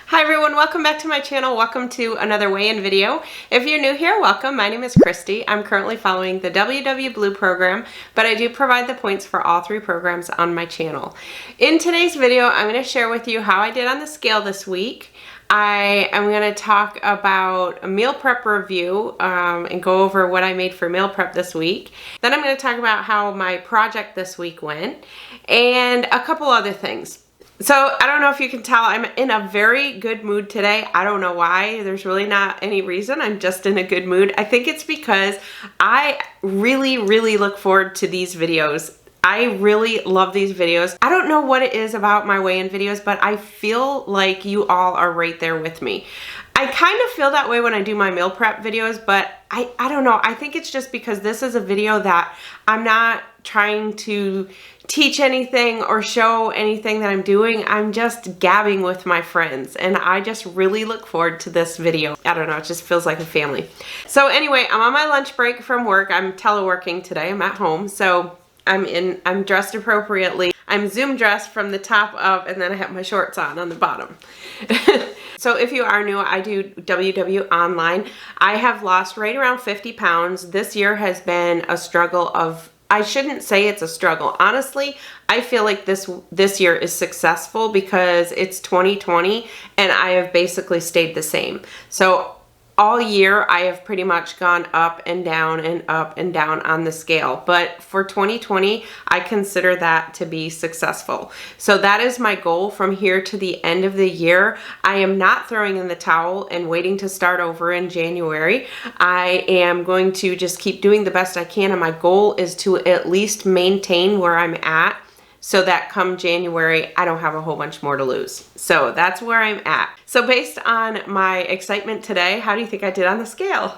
Hi everyone, welcome back to my channel. Welcome to another weigh-in video. If you're new here, welcome. My name is Christy. I'm currently following the WW Blue program, but I do provide the points for all three programs on my channel. In today's video, I'm going to share with you how I did on the scale this week. I am going to talk about a meal prep review and go over what I made for meal prep this week. Then I'm going to talk about how my project this week went and a couple other things. So I don't know if you can tell, I'm in a very good mood today. I don't know why. There's really not any reason. I'm just in a good mood. I think it's because I really look forward to these videos. I really love these videos. I don't know what it is about my weigh-in videos, but I feel like you all are right there with me. I kind of feel that way when I do my meal prep videos, but I don't know. I think it's just because this is a video that I'm not trying to teach anything or show anything that I'm doing. I'm just gabbing with my friends, and I just really look forward to this video. I don't know, it just feels like a family. So anyway, I'm on my lunch break from work. I'm teleworking today. I'm at home, so I'm dressed appropriately. I'm Zoom dressed from the top up, and then I have my shorts on the bottom. So if you are new, I do WW online. I have lost right around 50 pounds. This year has been a struggle of, I shouldn't say it's a struggle. Honestly, I feel like this year is successful because it's 2020 and I have basically stayed the same. So all year I have pretty much gone up and down and up and down on the scale. But for 2020, I consider that to be successful. So that is my goal from here to the end of the year. I am not throwing in the towel and waiting to start over in January. I am going to just keep doing the best I can, and my goal is to at least maintain where I'm at, so that come January, I don't have a whole bunch more to lose. So that's where I'm at. So based on my excitement today, how do you think I did on the scale?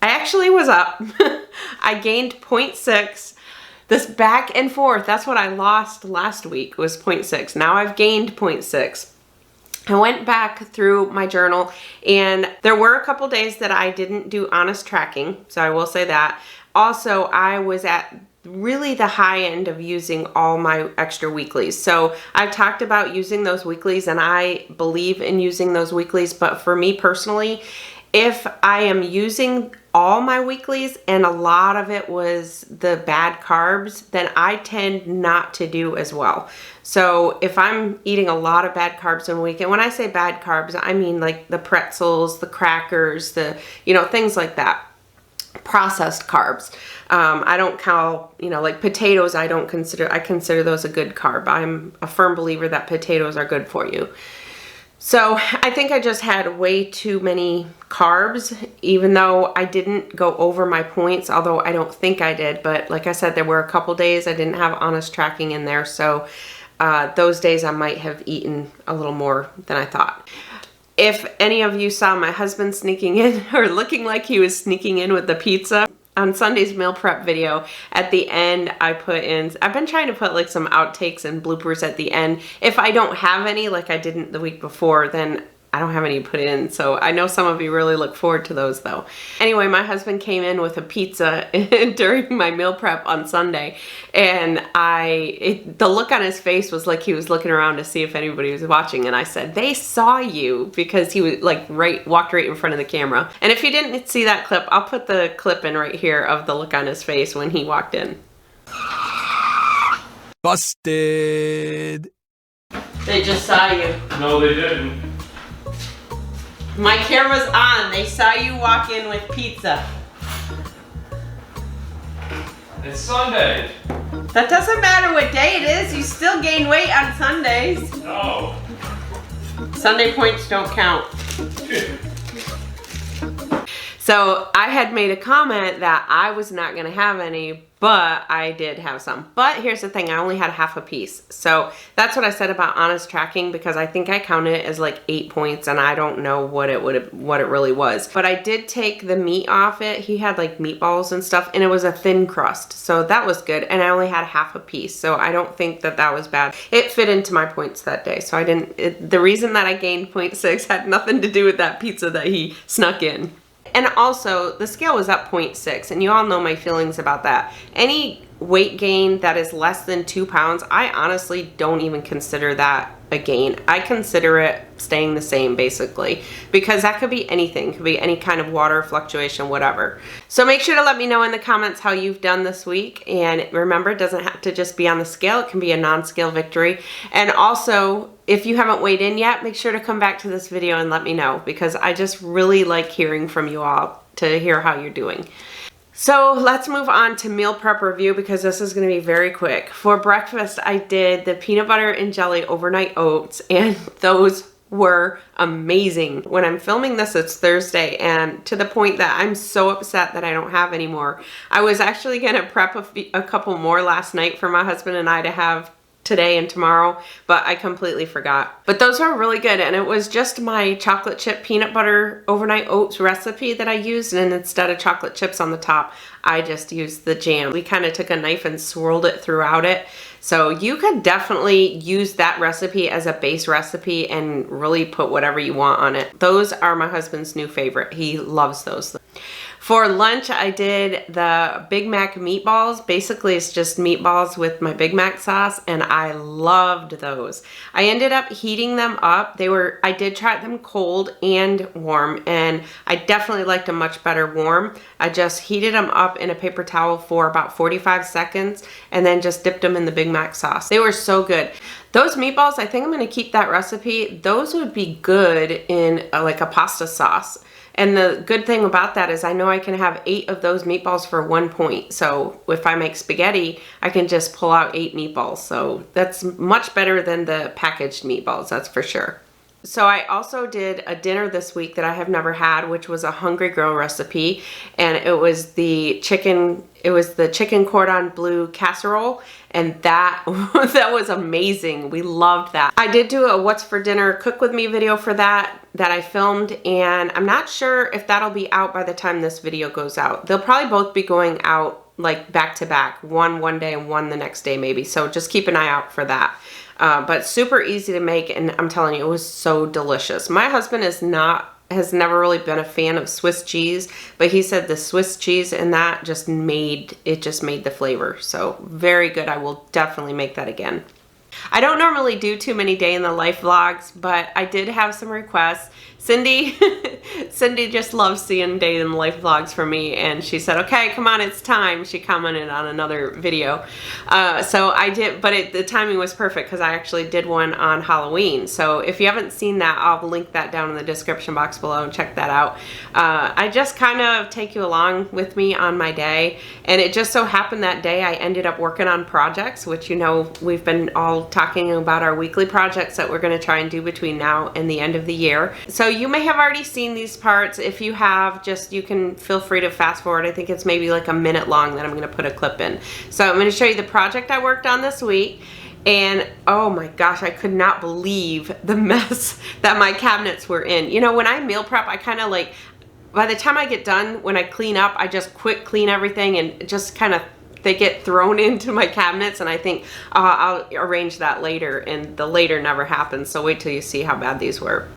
I actually was up. I gained 0.6. This back and forth, that's what I lost last week, was 0.6. Now I've gained 0.6. I went back through my journal, and there were a couple days that I didn't do honest tracking, so I will say that. Also, I was at really the high end of using all my extra weeklies. So I've talked about using those weeklies, and I believe in using those weeklies, but for me personally, if I am using all my weeklies and a lot of it was the bad carbs, then I tend not to do as well. So if I'm eating a lot of bad carbs in a week, and when I say bad carbs, I mean like the pretzels, the crackers, the, things like that. Processed carbs. I don't count, like potatoes, I consider those a good carb. I'm a firm believer that potatoes are good for you. So I think I just had way too many carbs, even though I didn't go over my points, although I don't think I did. But like I said, there were a couple days I didn't have honest tracking in there. So those days I might have eaten a little more than I thought. If any of you saw my husband sneaking in, or looking like he was sneaking in with the pizza, on Sunday's meal prep video, at the end I've been trying to put like some outtakes and bloopers at the end. If I don't have any, like I didn't the week before, then I don't have any to put in. So I know some of you really look forward to those though. Anyway, my husband came in with a pizza during my meal prep on Sunday, and the look on his face was like he was looking around to see if anybody was watching, and I said, they saw you, because he was like walked right in front of the camera. And if you didn't see that clip, I'll put the clip in right here of the look on his face when he walked in. Busted. They just saw you. No, they didn't. My camera's on. They saw you walk in with pizza. It's Sunday. That doesn't matter what day it is. You still gain weight on Sundays. No. Sunday points don't count. So I had made a comment that I was not going to have any, but I did have some. But here's the thing, I only had half a piece. So that's what I said about honest tracking, because I think I counted it as like 8 points, and I don't know what it really was. But I did take the meat off it. He had like meatballs and stuff, and it was a thin crust. So that was good. And I only had half a piece. So I don't think that was bad. It fit into my points that day. So the reason that I gained 0.6 had nothing to do with that pizza that he snuck in. And also, the scale was up 0.6, and you all know my feelings about that. Any weight gain that is less than 2 pounds, I honestly don't even consider that a gain. I consider it staying the same basically, because that could be anything. It could be any kind of water fluctuation, whatever. So make sure to let me know in the comments how you've done this week. And remember, it doesn't have to just be on the scale. It can be a non-scale victory. And also, if you haven't weighed in yet, make sure to come back to this video and let me know, because I just really like hearing from you all to hear how you're doing. So let's move on to meal prep review, because this is going to be very quick. For breakfast, I did the peanut butter and jelly overnight oats, and those were amazing. When I'm filming this, it's Thursday, and to the point that I'm so upset that I don't have any more. I was actually going to prep a couple more last night for my husband and I to have today and tomorrow, but I completely forgot. But those are really good, and it was just my chocolate chip peanut butter overnight oats recipe that I used, and instead of chocolate chips on the top, I just used the jam. We kind of took a knife and swirled it throughout it. So you could definitely use that recipe as a base recipe and really put whatever you want on it. Those are my husband's new favorite. He loves those. For lunch, I did the Big Mac meatballs. Basically, it's just meatballs with my Big Mac sauce, and I loved those. I ended up heating them up. I did try them cold and warm, and I definitely liked them much better warm. I just heated them up in a paper towel for about 45 seconds, and then just dipped them in the Big Mac sauce. They were so good. Those meatballs, I think I'm gonna keep that recipe. Those would be good in like a pasta sauce. And the good thing about that is I know I can have 8 of those meatballs for 1 point. So if I make spaghetti, I can just pull out 8 meatballs. So that's much better than the packaged meatballs, that's for sure. So I also did a dinner this week that I have never had, which was a Hungry Girl recipe, and it was the chicken cordon bleu casserole, and that was amazing. We loved that. I did do a what's for dinner cook with me video for that I filmed, and I'm not sure if that'll be out by the time this video goes out. They'll probably both be going out like back to back, one day and one the next day maybe. So just keep an eye out for that. But super easy to make, and I'm telling you, it was so delicious. My husband has never really been a fan of Swiss cheese, but he said the Swiss cheese in that just made the flavor. So very good. I will definitely make that again. I don't normally do too many day in the life vlogs, but I did have some requests. Cindy just loves seeing day in the life vlogs from me, and she said, okay, come on, it's time. She commented on another video. So I did, but the timing was perfect because I actually did one on Halloween. So if you haven't seen that, I'll link that down in the description box below and check that out. I just kind of take you along with me on my day, and it just so happened that day I ended up working on projects, which, you know, we've been all talking about our weekly projects that we're going to try and do between now and the end of the year. So you may have already seen these parts. If you have, you can feel free to fast forward. I think it's maybe like a minute long that I'm going to put a clip in. So I'm going to show you the project I worked on this week. And oh my gosh, I could not believe the mess that my cabinets were in. You know, when I meal prep, I kind of like, by the time I get done, when I clean up, I just quick clean everything and just kind of they get thrown into my cabinets, and I think I'll arrange that later, and the later never happens. So wait till you see how bad these were.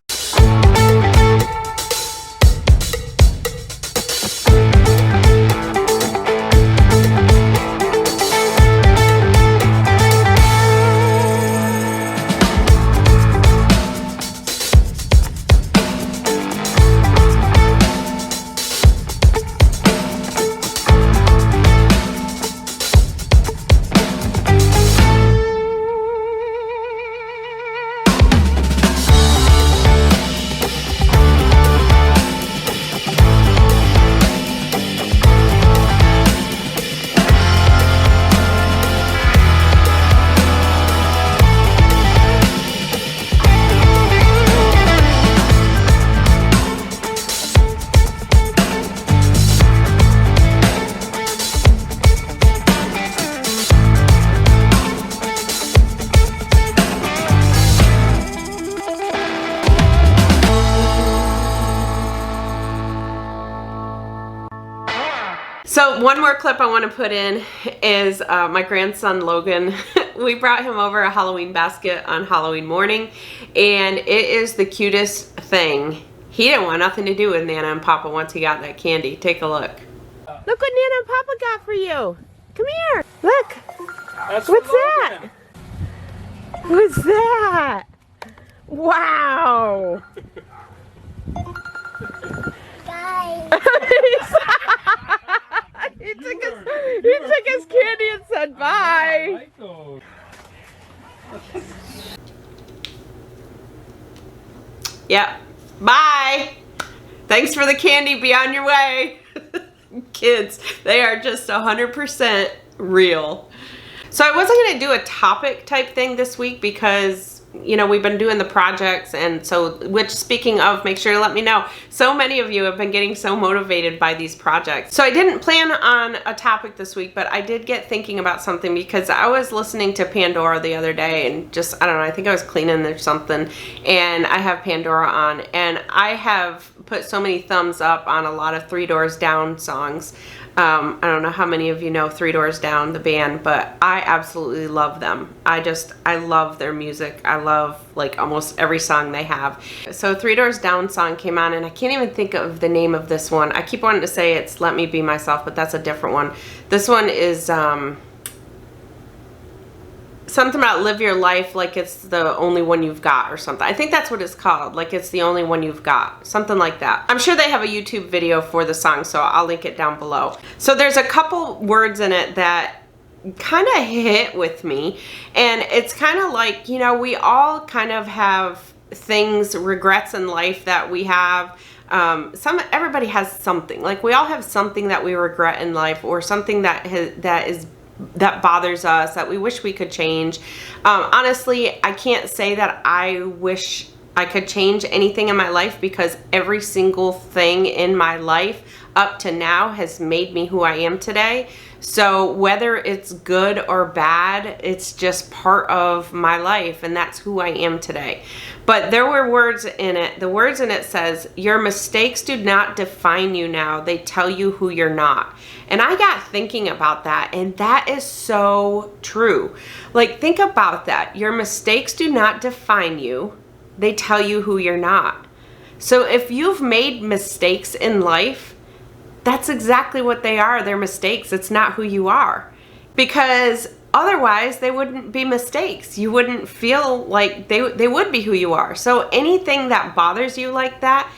So one more clip I want to put in is my grandson Logan. We brought him over a Halloween basket on Halloween morning, and it is the cutest thing. He didn't want nothing to do with Nana and Papa once he got that candy. Take a look. Look what Nana and Papa got for you. Come here. Look. That's What's that? What's that? Wow. Bye. He took his candy and said bye. Yep. Bye. Thanks for the candy. Be on your way. Kids, they are just 100% real. So I wasn't going to do a topic type thing this week because, you know, we've been doing the projects, and so, which, speaking of, make sure to let me know. So many of you have been getting so motivated by these projects. So I didn't plan on a topic this week, but I did get thinking about something because I was listening to Pandora the other day and just, I don't know, I think I was cleaning or something, and I have Pandora on, and I have put so many thumbs up on a lot of Three Doors Down songs. I don't know how many of you know Three Doors Down, the band, but I absolutely love them. I love their music. I love like almost every song they have. So Three Doors Down song came on, and I can't even think of the name of this one. I keep wanting to say it's Let Me Be Myself, but that's a different one. This one is something about live your life like it's the only one you've got or something. I think that's what it's called, like it's the only one you've got, something like that. I'm sure they have a YouTube video for the song, so I'll link it down below. So there's a couple words in it that kind of hit with me, and it's kind of like, you know, we all kind of have things, regrets in life that we have. Everybody has something, like we all have something that we regret in life, or something that bothers us, that we wish we could change. Honestly, I can't say that I wish I could change anything in my life, because every single thing in my life up to now has made me who I am today. So whether it's good or bad, it's just part of my life, and that's who I am today. But there were words in it. The words in it says, your mistakes do not define you now. They tell you who you're not. And I got thinking about that, and that is so true. Like, think about that. Your mistakes do not define you. They tell you who you're not. So if you've made mistakes in life, that's exactly what they are. They're mistakes. It's not who you are. Because otherwise, they wouldn't be mistakes. You wouldn't feel like they would be who you are. So anything that bothers you like that,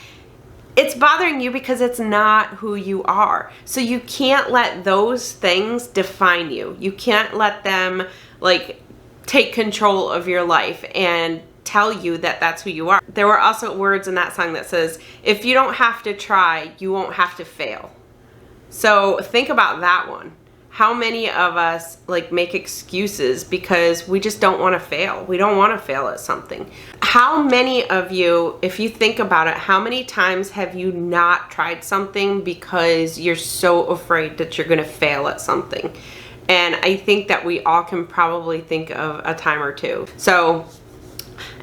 it's bothering you because it's not who you are. So you can't let those things define you. You can't let them like take control of your life and tell you that that's who you are. There were also words in that song that says, if you don't have to try, you won't have to fail. So think about that one. How many of us like make excuses because we just don't want to fail? We don't want to fail at something. How many of you, if you think about it, how many times have you not tried something because you're so afraid that you're going to fail at something? And I think that we all can probably think of a time or two. So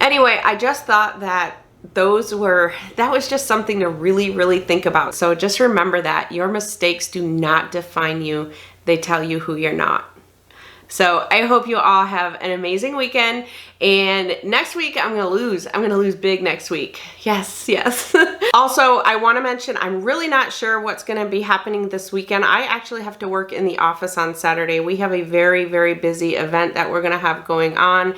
anyway, I just thought that that was just something to really, really think about. So just remember that your mistakes do not define you. They tell you who you're not. So I hope you all have an amazing weekend. And next week, I'm gonna lose big next week. Yes, yes. Also, I wanna mention, I'm really not sure what's gonna be happening this weekend. I actually have to work in the office on Saturday. We have a very, very busy event that we're gonna have going on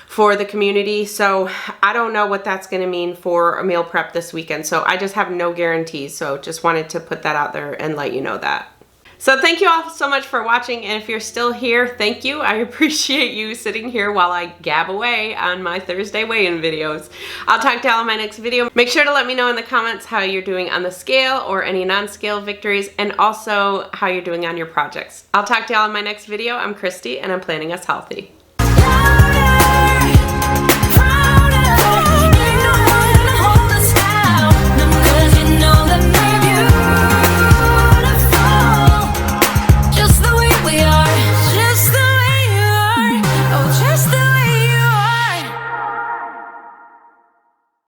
for the community. So I don't know what that's gonna mean for a meal prep this weekend. So I just have no guarantees. So just wanted to put that out there and let you know that. So thank you all so much for watching, and if you're still here, thank you. I appreciate you sitting here while I gab away on my Thursday weigh-in videos. I'll talk to y'all in my next video. Make sure to let me know in the comments how you're doing on the scale or any non-scale victories, and also how you're doing on your projects. I'll talk to y'all in my next video. I'm Christy, and I'm planning us healthy.